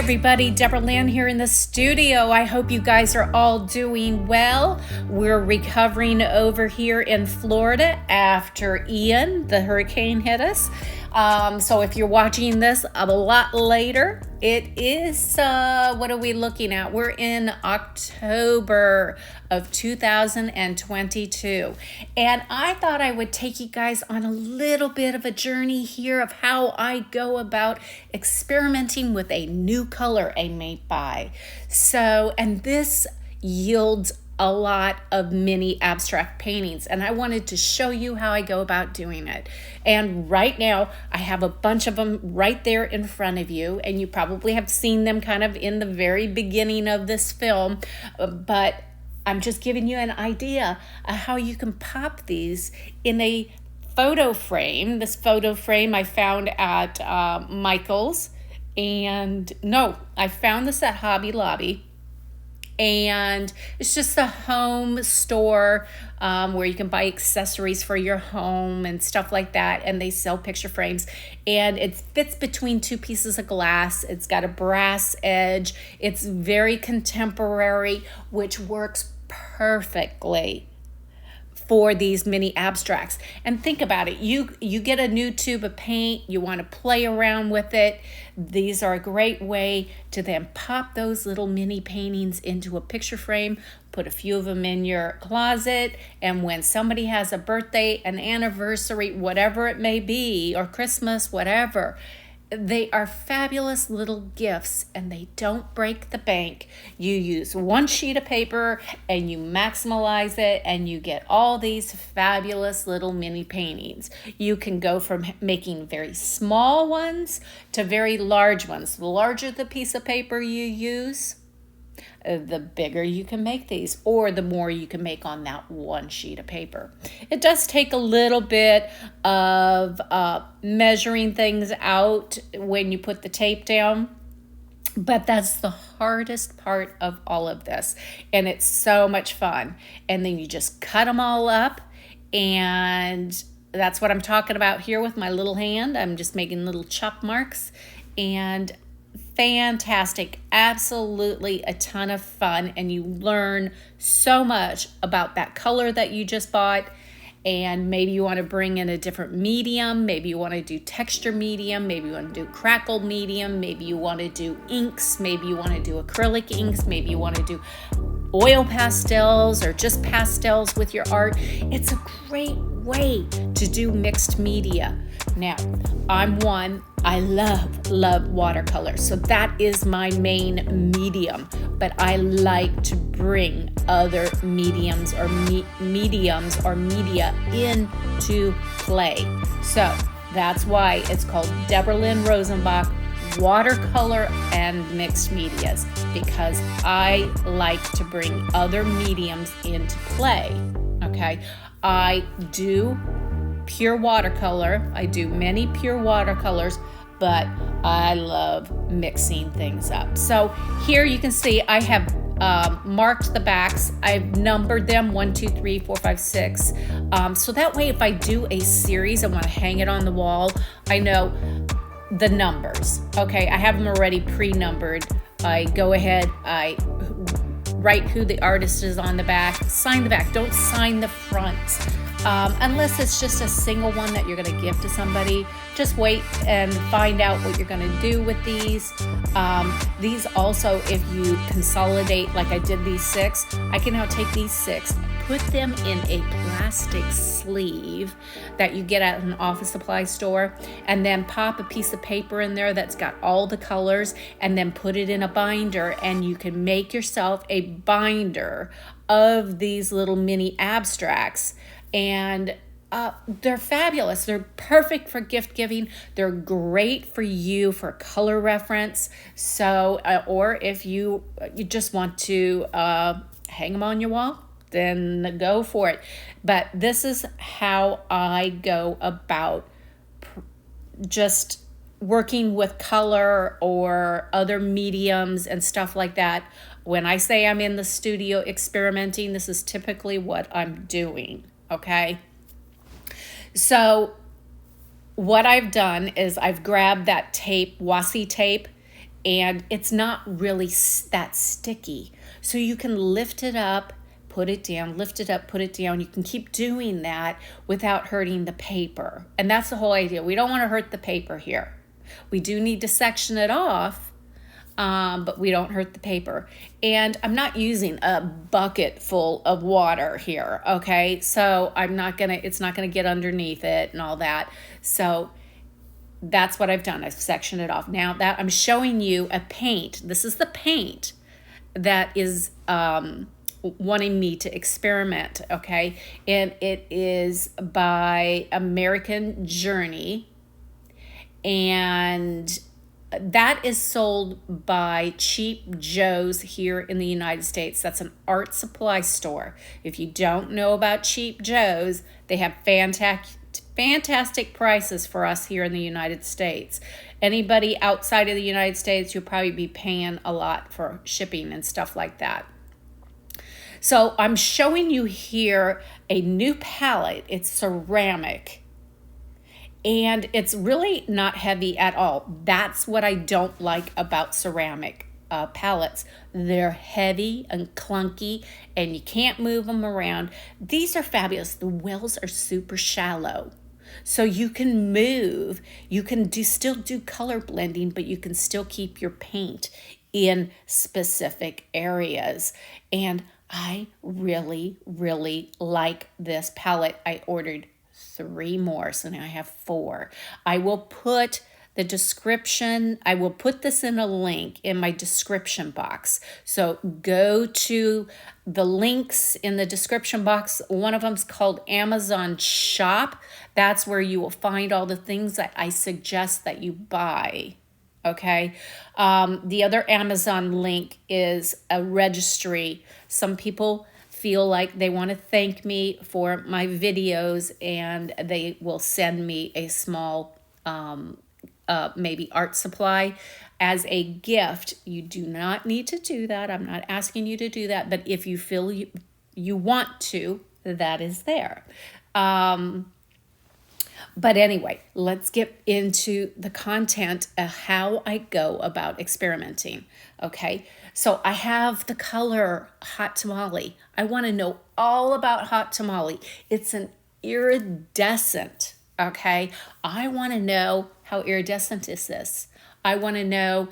everybody, Deborah Lynn here in the studio. I hope you guys are all doing well. We're recovering over here in Florida after Ian, the hurricane, hit us. So if you're watching this a lot later, it is, what are we looking at? We're in October of 2022. And I thought I would take you guys on a little bit of a journey here of how I go about experimenting with a new color I may buy. So, and this yields a lot of mini abstract paintings, and I wanted to show you how I go about doing it. And right now I have a bunch of them right there in front of you, and you probably have seen them kind of in the very beginning of this film, but I'm just giving you an idea of how you can pop these in a photo frame. This photo frame I found at Michael's, and no, I found this at Hobby Lobby. And it's just a home store where you can buy accessories for your home and stuff like that. And they sell picture frames. And it fits between two pieces of glass. It's got a brass edge. It's very contemporary, which works perfectly for these mini abstracts. And think about it, you get a new tube of paint, you want to play around with it. These are a great way to then pop those little mini paintings into a picture frame, put a few of them in your closet, and when somebody has a birthday, an anniversary, whatever it may be, or Christmas, whatever, they are fabulous little gifts, and they don't break the bank. You use one sheet of paper and you maximize it, and you get all these fabulous little mini paintings. You can go from making very small ones to very large ones. The larger the piece of paper you use, the bigger you can make these, or the more you can make on that one sheet of paper. It does take a little bit of measuring things out when you put the tape down, but that's the hardest part of all of this, and it's so much fun. And then you just cut them all up, and that's what I'm talking about here with my little hand. I'm just making little chop marks, and fantastic, absolutely a ton of fun, and you learn so much about that color that you just bought. And maybe you want to bring in a different medium, maybe you want to do texture medium, maybe you want to do crackle medium, maybe you want to do inks, maybe you want to do acrylic inks, maybe you want to do oil pastels or just pastels with your art. It's a great way to do mixed media. Now, I love watercolor, so that is my main medium, but I like to bring other mediums or media into play. So that's why it's called Deborah Lynn Rosenbach Watercolor and Mixed Medias, because I like to bring other mediums into play. Okay, I do pure watercolor. I do many pure watercolors, but I love mixing things up. So here you can see I have marked the backs. I've numbered them 1, 2, 3, 4, 5, 6. So that way, if I do a series, I want to hang it on the wall, I know the numbers. Okay, I have them already pre-numbered. I go ahead, I write who the artist is on the back, sign the back, don't sign the front. Unless it's just a single one that you're going to give to somebody. Just wait and find out what you're going to do with these. These also, if you consolidate, like I did these 6, I can now take these 6, put them in a plastic sleeve that you get at an office supply store, and then pop a piece of paper in there that's got all the colors, and then put it in a binder, and you can make yourself a binder of these little mini abstracts. And they're fabulous. They're perfect for gift giving. They're great for you for color reference. So, or if you just want to hang them on your wall, then go for it. But this is how I go about just working with color or other mediums and stuff like that. When I say I'm in the studio experimenting, this is typically what I'm doing. Okay, so what I've done is I've grabbed that tape, washi tape, and it's not really that sticky. So you can lift it up, put it down, lift it up, put it down. You can keep doing that without hurting the paper. And that's the whole idea. We don't want to hurt the paper here. We do need to section it off, but we don't hurt the paper. And I'm not using a bucket full of water here, okay? So it's not gonna get underneath it and all that. So that's what I've done. I've sectioned it off. Now that I'm showing you a paint, this is the paint that is wanting me to experiment, okay? And it is by American Journey, and that is sold by Cheap Joe's here in the United States. That's an art supply store. If you don't know about Cheap Joe's, they have fantastic prices for us here in the United States. Anybody outside of the United States, you'll probably be paying a lot for shipping and stuff like that. So I'm showing you here a new palette. It's ceramic. And it's really not heavy at all. That's what I don't like about ceramic palettes. They're heavy and clunky, and you can't move them around. These are fabulous. The wells are super shallow. So you can move, you can still do color blending, but you can still keep your paint in specific areas. And I really, really like this palette. I ordered 3 more, so now I have 4. I will put the description, I will put this in a link in my description box. So go to the links in the description box. One of them's called Amazon Shop. That's where you will find all the things that I suggest that you buy. Okay. The other Amazon link is a registry. Some people feel like they want to thank me for my videos, and they will send me a small maybe art supply as a gift. You do not need to do that. I'm not asking you to do that, but if you feel you want to, that is there. But anyway, let's get into the content of how I go about experimenting, okay? So I have the color Hot Tamale. I want to know all about Hot Tamale. It's an iridescent, okay? I want to know how iridescent is this. I want to know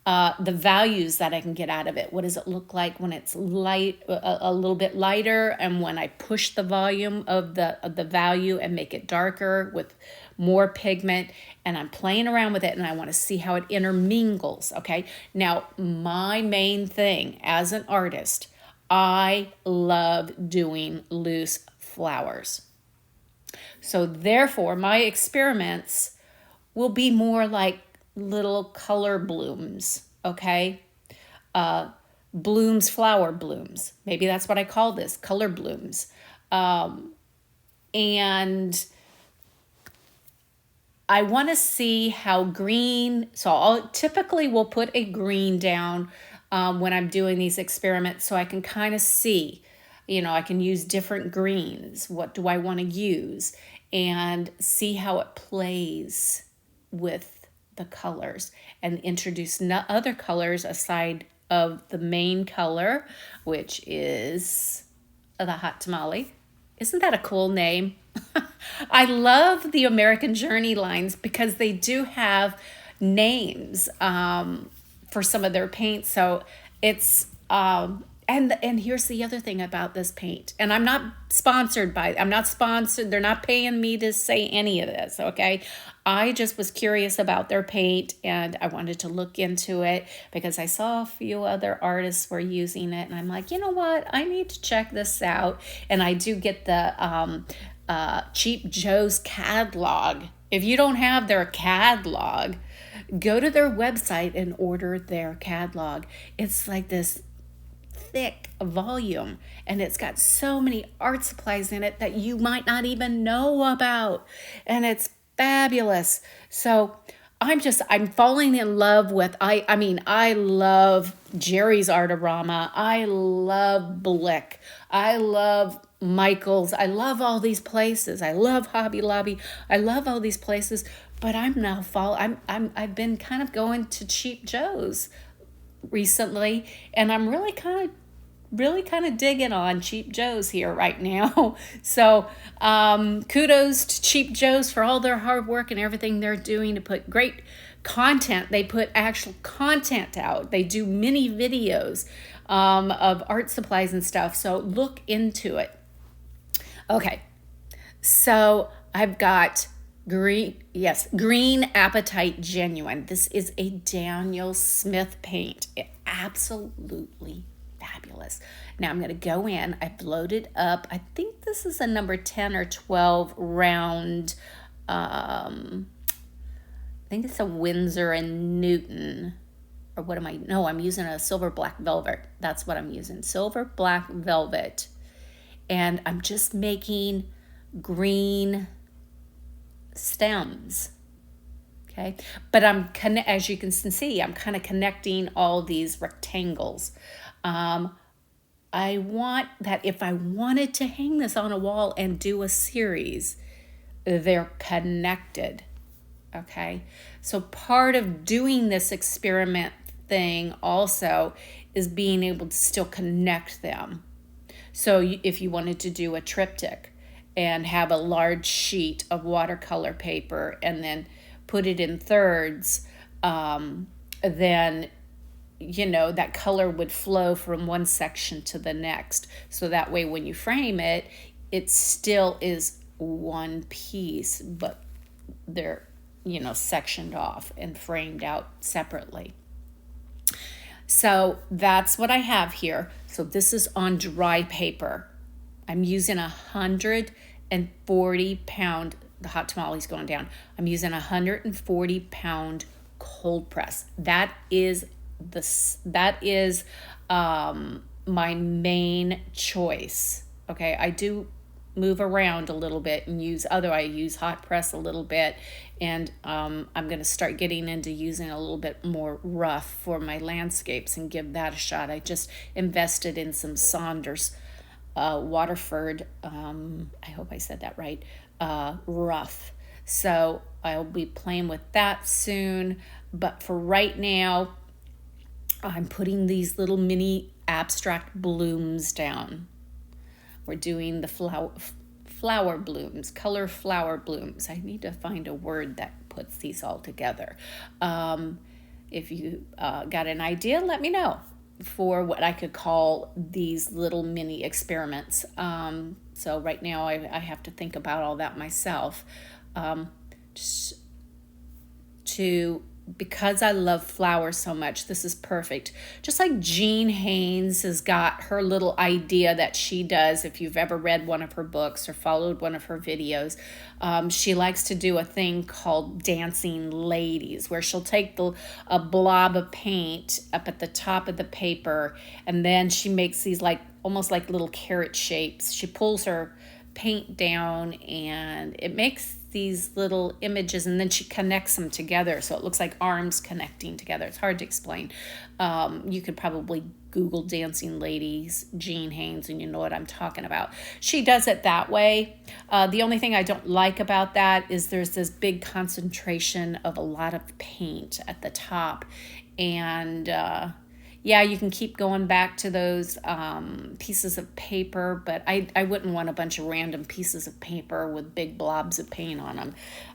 the values that I can get out of it. What does it look like when it's light, a little bit lighter, and when I push the volume of the value and make it darker with more pigment, and I'm playing around with it, and I want to see how it intermingles, okay? Now, my main thing as an artist, I love doing loose flowers. So therefore, my experiments will be more like little color blooms, okay? Blooms, flower blooms. Maybe that's what I call this, color blooms. And I want to see how green, so I'll typically will put a green down when I'm doing these experiments, so I can kind of see, I can use different greens. What do I want to use? And see how it plays with the colors, and introduce other colors aside of the main color, which is the Hot Tamale. Isn't that a cool name? I love the American Journey lines because they do have names for some of their paints. So it's and here's the other thing about this paint. And I'm not sponsored. They're not paying me to say any of this, okay? I just was curious about their paint, and I wanted to look into it because I saw a few other artists were using it, and I'm like, you know what? I need to check this out. And I do get the Cheap Joe's catalog. If you don't have their catalog, go to their website and order their catalog. It's like this thick volume, and it's got so many art supplies in it that you might not even know about, and it's fabulous. So I'm falling in love with, I love Jerry's Artorama. I love Blick. I love Michael's. I love all these places. I love Hobby Lobby. I love all these places, but I've been kind of going to Cheap Joe's recently, and I'm really kind of digging on Cheap Joe's here right now. So kudos to Cheap Joe's for all their hard work and everything they're doing to put great content. They put actual content out. They do mini videos of art supplies and stuff. So look into it. Okay, so I've got green Apatite Genuine. This is a Daniel Smith paint. Absolutely fabulous. Now I'm going to go in. I've loaded up. I think this is a number 10 or 12 round. I think it's a Winsor and Newton. Or what am I? No, I'm using a silver black velvet. That's what I'm using. Silver black velvet. And I'm just making green stems. Okay. But as you can see, I'm kind of connecting all these rectangles. I want that if I wanted to hang this on a wall and do a series, they're connected. Okay. So part of doing this experiment thing also is being able to still connect them. So if you wanted to do a triptych and have a large sheet of watercolor paper and then put it in thirds, then, that color would flow from one section to the next. So that way when you frame it, it still is one piece, but they're, sectioned off and framed out separately. So that's what I have here. So this is on dry paper. I'm using 140 pound, the hot tamale's going down. I'm using 140 pound cold press. That is my main choice. Okay, I do move around a little bit and I use hot press a little bit, and I'm going to start getting into using a little bit more rough for my landscapes and give that a shot. I just invested in some Saunders Waterford, I hope I said that right, rough. So I'll be playing with that soon, but for right now, I'm putting these little mini abstract blooms down. We're doing the flower blooms, color flower blooms. I need to find a word that puts these all together. If you got an idea, let me know for what I could call these little mini experiments. So right now I have to think about all that myself. Because I love flowers so much, this is perfect. Just like Jean Haynes has got her little idea that she does, if you've ever read one of her books or followed one of her videos, she likes to do a thing called Dancing Ladies, where she'll take a blob of paint up at the top of the paper, and then she makes these almost like little carrot shapes. She pulls her paint down and it makes these little images, and then she connects them together so it looks like arms connecting together. It's hard to explain. You could probably Google Dancing Ladies Jean Haynes and you know what I'm talking about. She does it that way. The only thing I don't like about that is there's this big concentration of a lot of paint at the top, and you can keep going back to those pieces of paper, but I wouldn't want a bunch of random pieces of paper with big blobs of paint on them.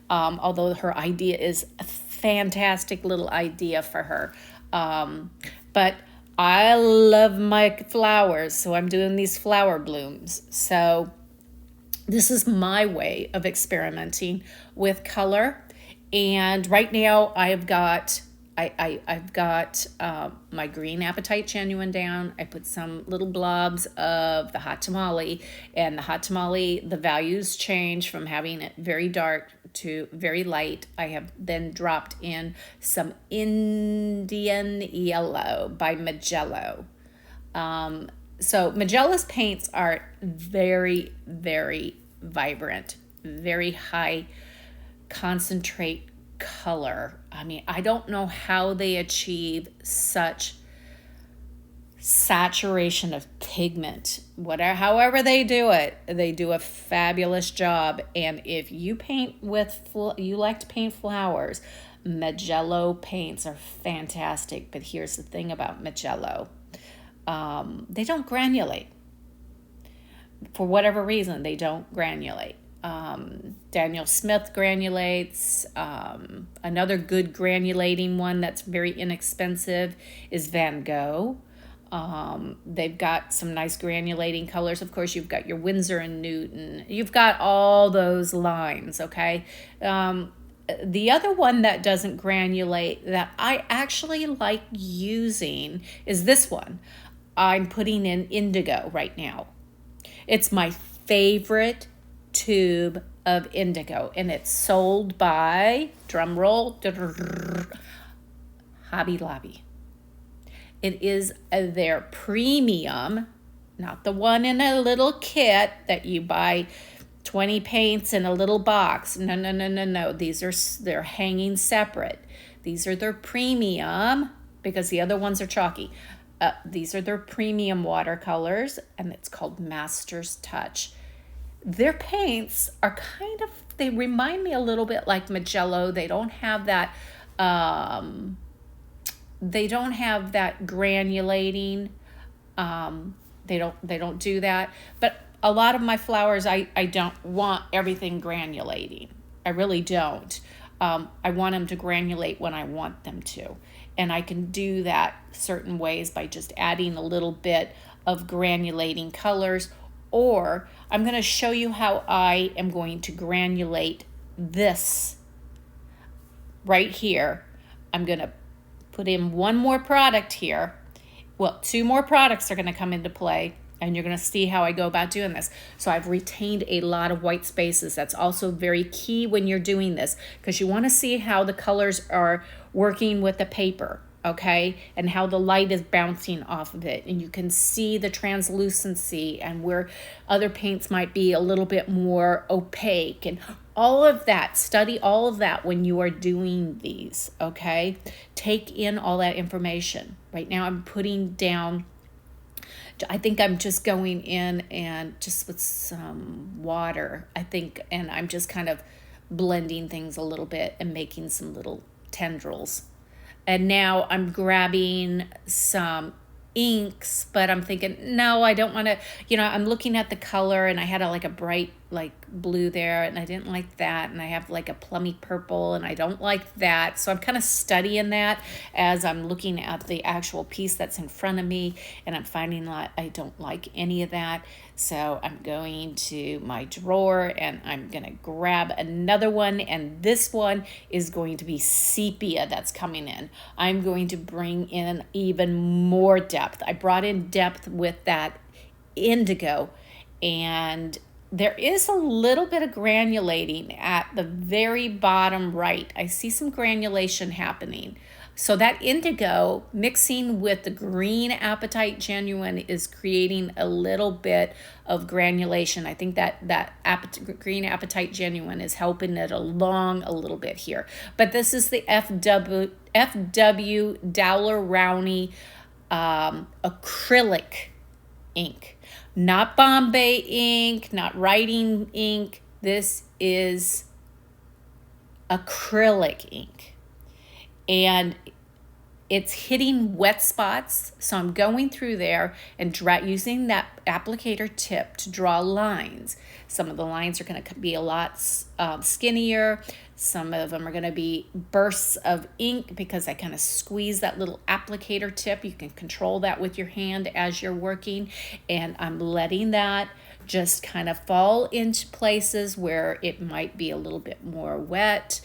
Although her idea is a fantastic little idea for her. But I love my flowers, so I'm doing these flower blooms. So this is my way of experimenting with color. And right now I've got my green Apatite Genuine down. I put some little blobs of the hot tamale, and the hot tamale, the values change from having it very dark to very light. I have then dropped in some Indian Yellow by Magello. So Magello's paints are very, very vibrant, very high concentrate color. I mean, I don't know how they achieve such saturation of pigment. Whatever, however they do it, they do a fabulous job. And if you paint with, you like to paint flowers, Magella paints are fantastic. But here's the thing about Magella. They don't granulate. For whatever reason, they don't granulate. Daniel Smith granulates. Another good granulating one that's very inexpensive is Van Gogh. They've got some nice granulating colors. Of course, you've got your Winsor and Newton. You've got all those lines, okay? The other one that doesn't granulate that I actually like using is this one. I'm putting in indigo right now. It's my favorite tube of indigo, and it's sold by, drum roll, Hobby Lobby. It is their premium, not the one in a little kit that you buy 20 paints in a little box. No. They're hanging separate. These are their premium because the other ones are chalky. These are their premium watercolors, and it's called Master's Touch. Their paints are they remind me a little bit like Magella. They don't have that, granulating. They don't do that. But a lot of my flowers, I don't want everything granulating. I really don't. I want them to granulate when I want them to. And I can do that certain ways by just adding a little bit of granulating colors. Or I'm going to show you how I am going to granulate this right here. I'm going to put in one more product here. Well, two more products are going to come into play, and you're going to see how I go about doing this. So I've retained a lot of white spaces. That's also very key when you're doing this, because you want to see how the colors are working with the paper, okay? And how the light is bouncing off of it. And you can see the translucency and where other paints might be a little bit more opaque and all of that. Study all of that when you are doing these, okay? Take in all that information. Right now I'm putting down, I think I'm just going in and just with some water, I think, and I'm just kind of blending things a little bit and making some little tendrils. And now I'm grabbing some inks, but I'm thinking, no, I don't want to, I'm looking at the color, and I had a bright blue there, and I didn't like that, and I have a plummy purple, and I don't like that. So I'm kind of studying that as I'm looking at the actual piece that's in front of me, and I'm finding that I don't like any of that. So I'm going to my drawer, and I'm going to grab another one, and this one is going to be sepia that's coming in. I'm going to bring in even more depth. I brought in depth with that indigo, and there is a little bit of granulating at the very bottom right. I see some granulation happening. So that indigo mixing with the green Apatite Genuine is creating a little bit of granulation. I think that green Apatite Genuine is helping it along a little bit here. But this is the FW Daler-Rowney acrylic ink. Not Bombay ink, not writing ink. This is acrylic ink. And it's hitting wet spots. So I'm going through there and using that applicator tip to draw lines. Some of the lines are going to be a lot skinnier. Some of them are going to be bursts of ink because I kind of squeeze that little applicator tip. You can control that with your hand as you're working. And I'm letting that just kind of fall into places where it might be a little bit more wet.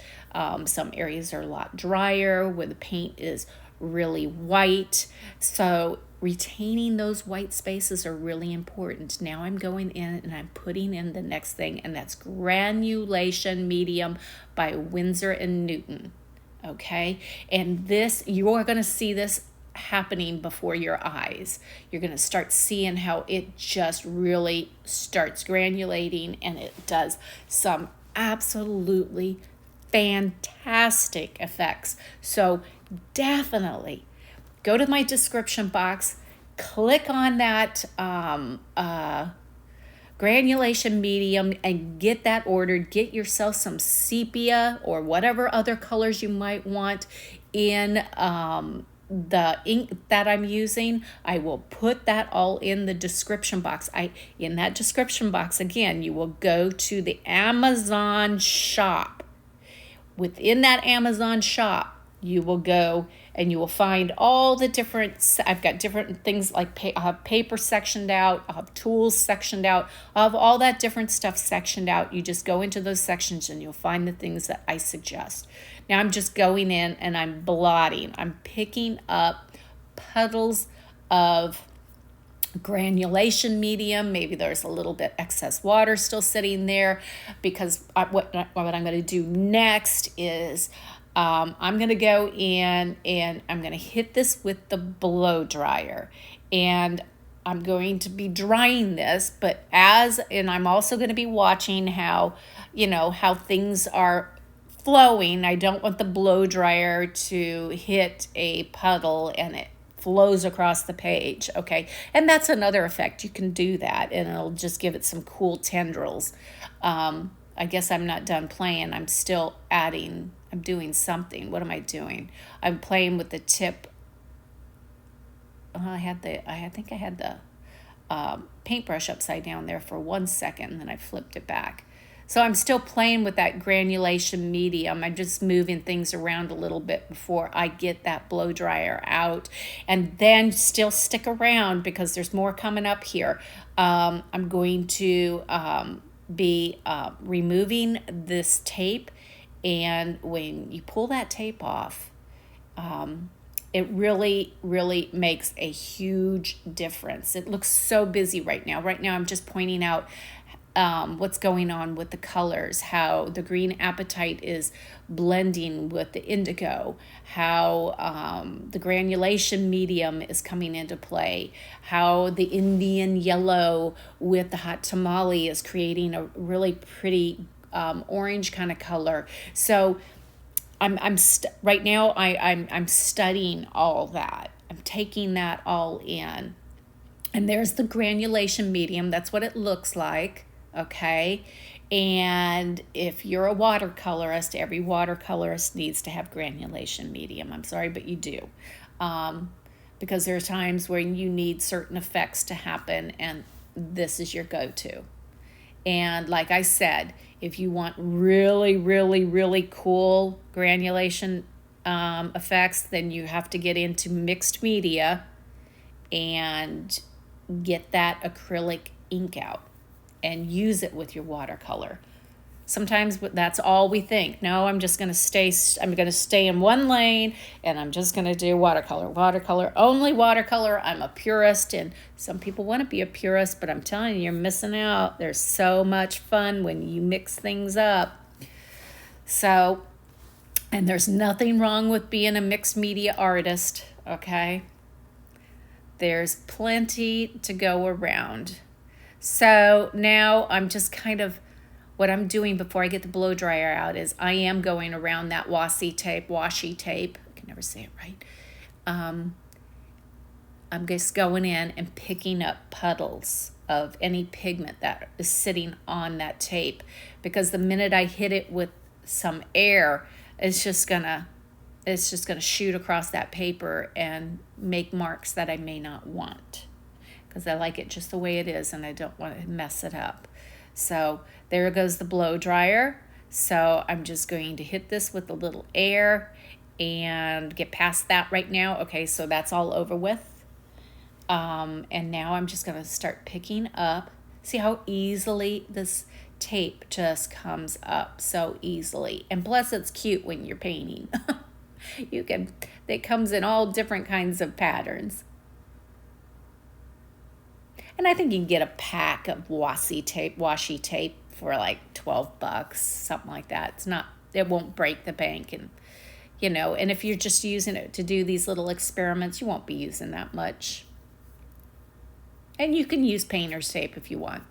Some areas are a lot drier where the paint is really white. So retaining those white spaces are really important. Now I'm going in and I'm putting in the next thing, and that's Granulation Medium by Winsor and Newton. Okay, and this, you are going to see this happening before your eyes. You're going to start seeing how it just really starts granulating, and it does some absolutely fantastic effects. So definitely go to my description box, click on that granulation medium and get that ordered. Get yourself some sepia or whatever other colors you might want in the ink that I'm using. I will put that all in the description box. In that description box, again, you will go to the Amazon shop. Within that Amazon shop, you will go and you will find all the different, I've got different things like I'll have paper sectioned out, I'll have tools sectioned out, I'll have all that different stuff sectioned out. You just go into those sections and you'll find the things that I suggest. Now I'm just going in and I'm blotting. I'm picking up puddles of granulation medium. Maybe there's a little bit excess water still sitting there, because what I'm going to do next is I'm going to go in and I'm going to hit this with the blow dryer, and I'm going to be drying this, and I'm also going to be watching how things are flowing. I don't want the blow dryer to hit a puddle and it flows across the page, okay? And that's another effect. You can do that, and it'll just give it some cool tendrils. I guess I'm not done playing. I'm still adding, I'm doing something. What am I doing? I'm playing with the tip. I think I had the paintbrush upside down there for 1 second, and then I flipped it back. So I'm still playing with that granulation medium. I'm just moving things around a little bit before I get that blow dryer out. And then still stick around because there's more coming up here. I'm going to be removing this tape. And when you pull that tape off, it really, really makes a huge difference. It looks so busy right now. Right now I'm just pointing out what's going on with the colors, how the green apatite is blending with the indigo, how the granulation medium is coming into play, how the Indian yellow with the hot tamale is creating a really pretty orange kind of color. So right now I'm studying all that. I'm taking that all in. And there's the granulation medium. That's what it looks like. Okay, and if you're a watercolorist, every watercolorist needs to have granulation medium. I'm sorry, but you do, because there are times when you need certain effects to happen, and this is your go-to. And like I said, if you want really, really, really cool granulation effects, then you have to get into mixed media and get that acrylic ink out and use it with your watercolor. Sometimes that's all we think. No, I'm going to stay in one lane, and I'm just going to do watercolor, only watercolor. I'm a purist, and some people want to be a purist, but I'm telling you, you're missing out. There's so much fun when you mix things up. So, and there's nothing wrong with being a mixed media artist, okay? There's plenty to go around. So now I'm just what I'm doing before I get the blow dryer out is I am going around that washi tape. I can never say it right. I'm just going in and picking up puddles of any pigment that is sitting on that tape, because the minute I hit it with some air, it's just gonna shoot across that paper and make marks that I may not want, because I like it just the way it is and I don't want to mess it up. So there goes the blow dryer. So I'm just going to hit this with a little air and get past that right now. Okay, so that's all over with. And now I'm just going to start picking up. See how easily this tape just comes up so easily. And plus it's cute when you're painting. It comes in all different kinds of patterns. And I think you can get a pack of washi tape for like $12, something like that. It won't break the bank. And if you're just using it to do these little experiments, you won't be using that much. And you can use painter's tape if you want.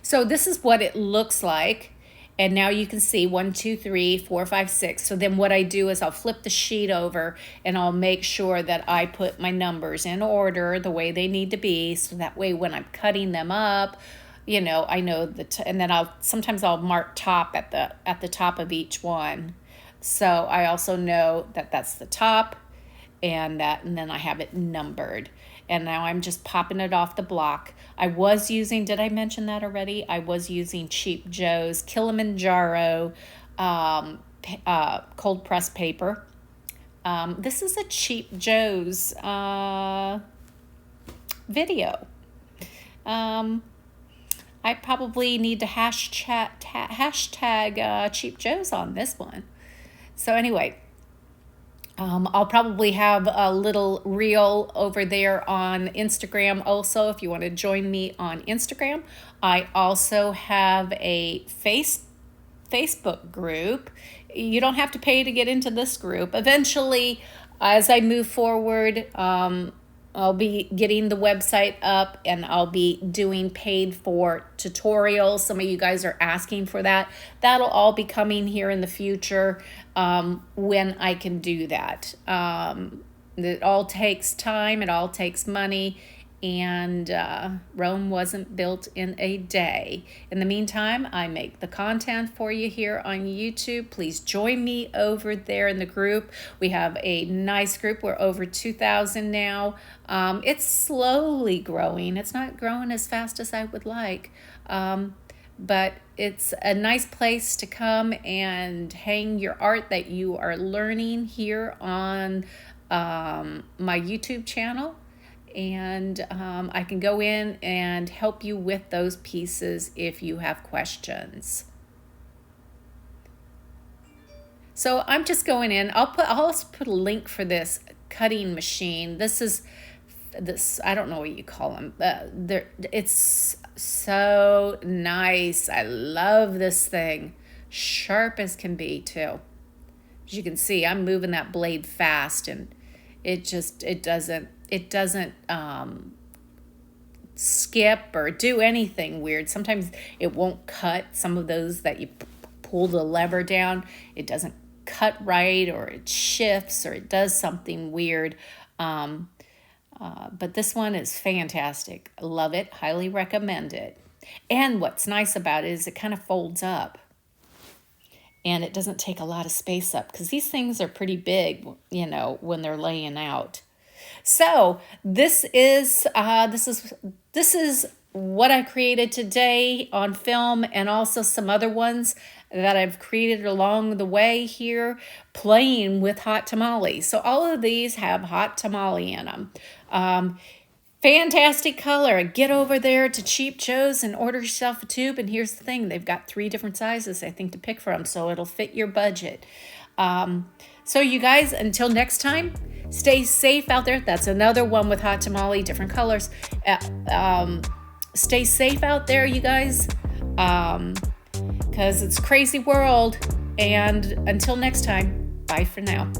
So this is what it looks like. And now you can see 1, 2, 3, 4, 5, 6. So then what I do is I'll flip the sheet over and I'll make sure that I put my numbers in order the way they need to be. So that way when I'm cutting them up, you know, I know and then sometimes I'll mark top at the top of each one. So I also know that that's the top and then I have it numbered. And now I'm just popping it off the block. I was using, did I mention that already? I was using Cheap Joe's Kilimanjaro cold press paper. This is a Cheap Joe's video. I probably need to hashtag Cheap Joe's on this one. So anyway, I'll probably have a little reel over there on Instagram also if you want to join me on Instagram. I also have a Facebook group. You don't have to pay to get into this group. Eventually, as I move forward, I'll be getting the website up and I'll be doing paid for tutorials. Some of you guys are asking for that. That'll all be coming here in the future when I can do that. It all takes time. It all takes money. And Rome wasn't built in a day. In the meantime, I make the content for you here on YouTube. Please join me over there in the group. We have a nice group. We're over 2,000 now. It's slowly growing. It's not growing as fast as I would like. But it's a nice place to come and hang your art that you are learning here on my YouTube channel. And I can go in and help you with those pieces if you have questions. So I'm just going in. I'll also put a link for this cutting machine. This I don't know what you call them. It's so nice. I love this thing. Sharp as can be too. As you can see, I'm moving that blade fast, and it doesn't skip or do anything weird. Sometimes it won't cut. Some of those that you pull the lever down, it doesn't cut right, or it shifts, or it does something weird. But this one is fantastic. I love it. Highly recommend it. And what's nice about it is it kind of folds up. And it doesn't take a lot of space up, because these things are pretty big, you know, when they're laying out. So this is what I created today on film, and also some other ones that I've created along the way here, playing with hot tamale. So all of these have hot tamale in them. Fantastic color. Get over there to Cheap Joe's and order yourself a tube. And here's the thing, they've got 3 different sizes, I think, to pick from, so it'll fit your budget. So you guys, until next time, stay safe out there. That's another one with hot tamale, different colors. Stay safe out there, you guys, because it's a crazy world. And until next time, bye for now.